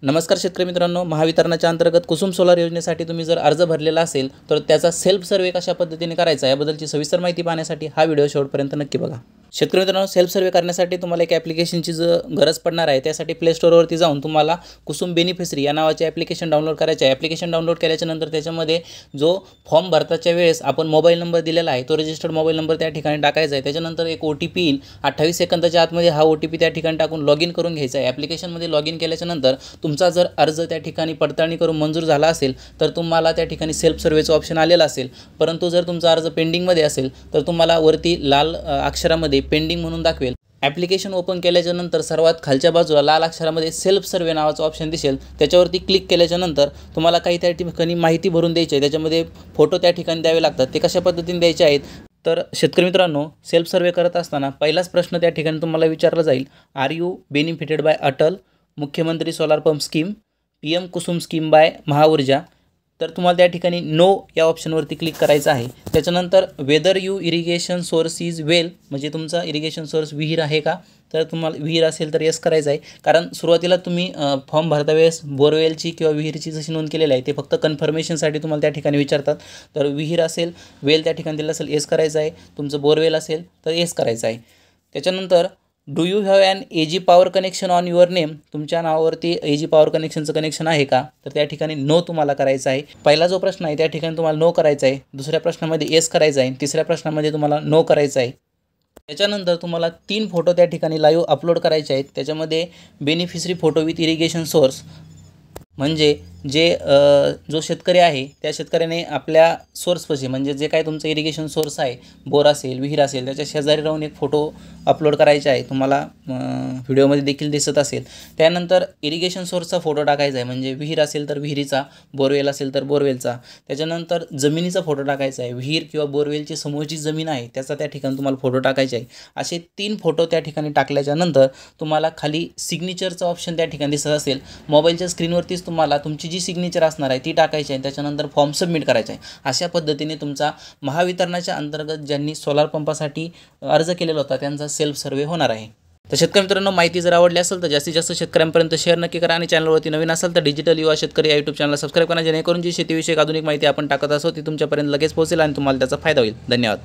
नमस्कार शेतकरी मित्रांनो, महावितरणाच्या अंतर्गत कुसुम सोलार योजनेसाठी तुम्ही जर अर्ज भरलेला असेल तर त्याचा सेल्फ सर्वे कशा पद्धतीने करायचा याबद्दलची सविस्तर माहिती पाहण्यासाठी हा व्हिडिओ शेवटपर्यंत नक्की बघा। शेतकरी मित्रांनो, सेल्फ सर्वे करण्यासाठी तुम्हाला एक ॲप्लिकेशनची गरज पडणार आहे। त्यासाठी प्ले स्टोअरवरती जाऊन तुम्हाला कुसुम बेनिफिशरी या नावाचे ॲप्लिकेशन डाउनलोड करायचे आहे। ॲप्लिकेशन डाउनलोड केल्याच्या नंतर त्याच्यामध्ये जो फॉर्म भरताच्या वेळेस आपण मोबाईल नंबर दिलेला आहे तो रजिस्टर्ड मोबाईल नंबर त्या ठिकाणी टाकायचा आहे। त्याच्यानंतर एक OTP येईल, 28 सेकंदाच्या आतमध्ये हा OTP त्या ठिकाणी टाकून लॉग इन करून घ्यायचा आहे। ॲप्लिकेशनमध्ये लॉग इन केल्याच्या नंतर तुमचा जर अर्ज त्या ठिकाणी पडताळणी करून मंजूर झाला असेल तर तुम्हाला त्या ठिकाणी सेल्फ सर्वेचं ऑप्शन आलेलं असेल। परंतु जर तुमचा अर्ज पेंडिंगमध्ये असेल तर तुम्हाला वरती लाल अक्षरामध्ये पेंडिंग म्हणून दाखवेल। ॲप्लिकेशन ओपन केल्याच्या नंतर सर्वात खालच्या बाजूला लाल अक्षरामध्ये सेल्फ सर्वे नावाचा ऑप्शन दिसेल, त्याच्यावरती क्लिक केल्याच्या नंतर तुम्हाला काही त्या ठिकाणी माहिती भरून द्यायची आहे। त्याच्यामध्ये फोटो त्या ठिकाणी द्यावे लागतात, ते कशा पद्धतीने द्यायचे आहेत तर शेतकरी मित्रांनो, सेल्फ सर्वे करत असताना पहिलाच प्रश्न त्या ठिकाणी तुम्हाला विचारला जाईल, are you benefited by Atal, मुख्यमंत्री solar pump scheme, PM Kusum scheme by Mahaurja. तर तुम्हाला त्या ठिकाणी नो या ऑप्शनवरती क्लिक करायचं आहे। त्याच्यानंतर whether you irrigation source is well, म्हणजे तुमचा इरिगेशन सोर्स विहीर आहे का, तर तुम्हाला विहीर असेल तर येस करायचं आहे। कारण सुरुवातीला तुम्ही फॉर्म भरता वेळेस बोरवेलची किंवा विहीरची जशी नोंद केलेली आहे ते फक्त कन्फर्मेशनसाठी तुम्हाला त्या ठिकाणी विचारतात। तर विहीर असेल, वेल त्या ठिकाणी दिलं असेल येस करायचं आहे, तुमचं बोरवेल असेल तर येस करायचं आहे। त्याच्यानंतर do you have an AG power connection on your name, तुमच्या नावावरती AG पॉवर कनेक्शनचं कनेक्शन आहे का, तर त्या ठिकाणी नो तुम्हाला करायचं आहे। पहिला जो प्रश्न आहे त्या ठिकाणी तुम्हाला नो करायचा आहे, दुसऱ्या प्रश्नामध्ये येस करायचं आहे, तिसऱ्या प्रश्नामध्ये तुम्हाला नो करायचं आहे। त्याच्यानंतर तुम्हाला 3 फोटो त्या ठिकाणी लाईव्ह अपलोड करायचे आहेत। त्याच्यामध्ये beneficiary photo with irrigation source, म्हणजे जो शेतकरी आहे त्या शेतकऱ्याने आपल्या सोर्सपाशी, म्हणजे जे काय तुमचं इरिगेशन सोर्स आहे, बोर असेल विहीर असेल, त्याच्या शेजारी राहून एक फोटो अपलोड करायचा आहे, तुम्हाला व्हिडिओमध्ये देखील दिसत असेल। त्यानंतर इरिगेशन सोर्सचा फोटो टाकायचा आहे, म्हणजे विहीर असेल तर विहिरीचा, बोरवेल असेल तर बोरवेलचा। त्याच्यानंतर जमिनीचा फोटो टाकायचा आहे, विहीर किंवा बोरवेलची समोरची जमीन आहे त्याचा त्या ठिकाणी तुम्हाला फोटो टाकायचा आहे। असे 3 फोटो त्या ठिकाणी टाकल्याच्या नंतर तुम्हाला खाली सिग्नेचरचा ऑप्शन त्या ठिकाणी दिसत असेल, मोबाईलच्या स्क्रीनवरतीच तुम्हाला तुमची जी सिग्नेचर असणार आहे ती टाकायची आहे। त्याच्यानंतर फॉर्म सबमिट करायचा आहे। अशा पद्धतीने तुमचा महावितरणाच्या अंतर्गत ज्यांनी सोलार पंपासाठी अर्ज केलेला होता त्यांचा सेल्फ सर्वे होणार आहे। तर शेतकरी मित्रांनो, माहिती जर आवडली असेल तर जास्तीत जास्त शेतकऱ्यांपर्यंत शेअर नक्की करा आणि चॅनलवरती नवीन असेल तर डिजिटल युवा शेतकरी या YouTube चॅनलला सबस्क्राईब करा, जेणेकरून जी शेतीविषयक आधुनिक माहिती आपण टाकत असो ती तुमच्यापर्यंत लगेच पोहोचेल आणि तुम्हाला त्याचा फायदा होईल। धन्यवाद।